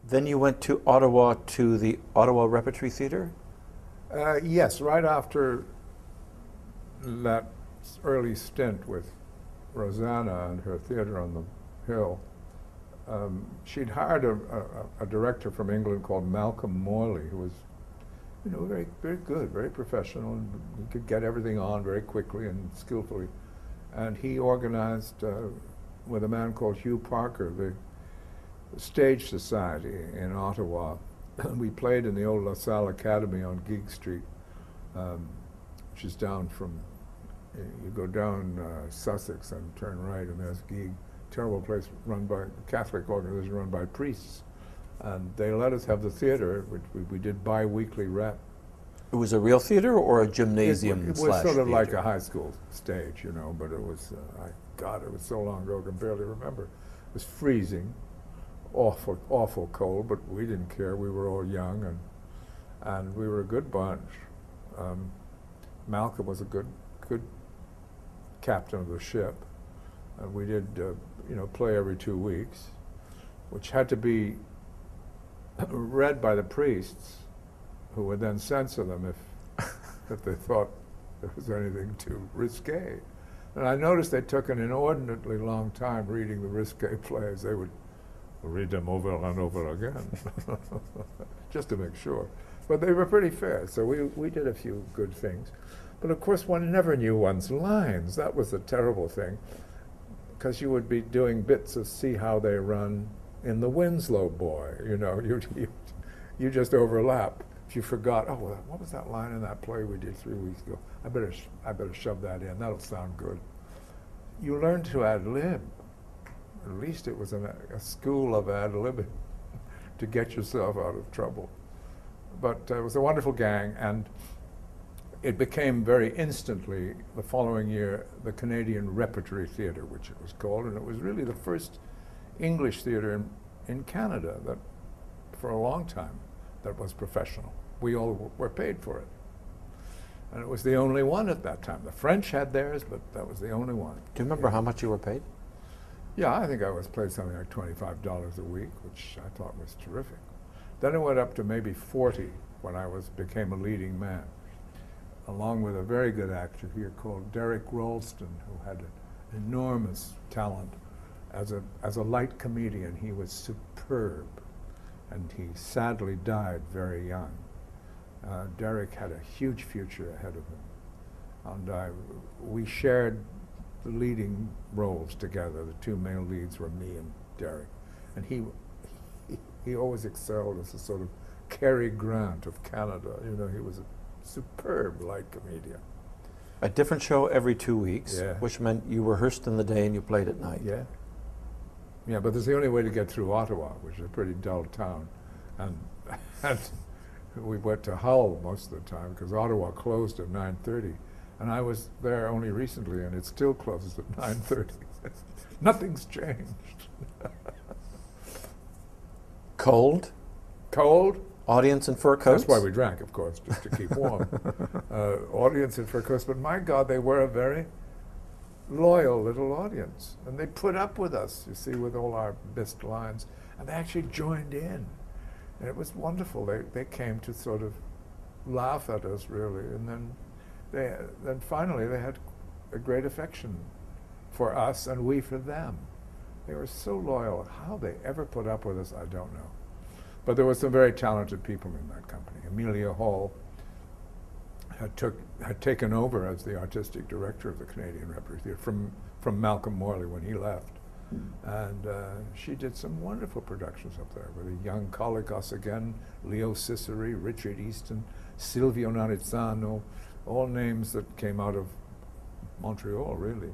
Then you went to Ottawa to the Ottawa Repertory Theatre? Yes, right after that early stint with Rosanna and her theatre on the Hill, she'd hired a director from England called Malcolm Morley, who was, you know, very, very good, very professional, and he could get everything on very quickly and skillfully. And he organized, with a man called Hugh Parker, the Stage Society in Ottawa. We played in the old La Salle Academy on Geek Street, which is down from, you go down Sussex and turn right, and there's Geek, terrible place run by, Catholic organization run by priests. And they let us have the theater, which we did bi-weekly rep. It was a real theater or a gymnasium? It was sort of theater? like a high school stage, you know, but it was, God, it was so long ago I can barely remember. It was freezing, awful, awful cold, but we didn't care. We were all young, and we were a good bunch. Malcolm was a good captain of the ship. We did, you know, play every 2 weeks, which had to be read by the priests, who would then censor them if they thought there was anything too risque. And I noticed they took an inordinately long time reading the risque plays. They would read them over and over again, just to make sure. But they were pretty fair, so we did a few good things. But of course, one never knew one's lines. That was the terrible thing, because you would be doing bits of See How They Run in The Winslow Boy, you know, you just overlap. If you forgot, oh, well, what was that line in that play we did 3 weeks ago? I better shove that in. That'll sound good. You learn to ad lib. At least it was a school of ad libbing to get yourself out of trouble. But it was a wonderful gang, and it became very instantly, the following year, the Canadian Repertory Theatre, which it was called, and it was really the first English theatre in Canada that, for a long time, that was professional. We all were paid for it. And it was the only one at that time. The French had theirs, but that was the only one. Do you remember how much you were paid? Yeah, I think I was paid something like $25 a week, which I thought was terrific. Then it went up to maybe 40 when I became a leading man, along with a very good actor here called Derek Ralston, who had an enormous talent as a light comedian. He was superb, and he sadly died very young. Derek had a huge future ahead of him, and we shared the leading roles together. The two male leads were me and Derek, and he always excelled as a sort of Cary Grant of Canada. You know, he was a superb light comedian. A different show every 2 weeks, Yeah. which meant you rehearsed in the day and you played at night. Yeah. Yeah, but that's the only way to get through Ottawa, which is a pretty dull town. And we went to Hull most of the time, because Ottawa closed at 9:30. And I was there only recently, and it still closes at 9:30. Nothing's changed. Cold? Cold? Audience in fur coats? That's why we drank, of course, just to keep warm. Audience in fur coats, but my God, they were a very loyal little audience. And they put up with us, you see, with all our missed lines. And they actually joined in. And it was wonderful. They came to sort of laugh at us, really. And then finally they had a great affection for us, and we for them. They were so loyal. How they ever put up with us, I don't know. But there were some very talented people in that company. Amelia Hall had taken over as the artistic director of the Canadian Repertory Theatre from Malcolm Morley when he left. And she did some wonderful productions up there with a young Colicos again, Leo Ciceri, Richard Easton, Silvio Narizzano, all names that came out of Montreal, really.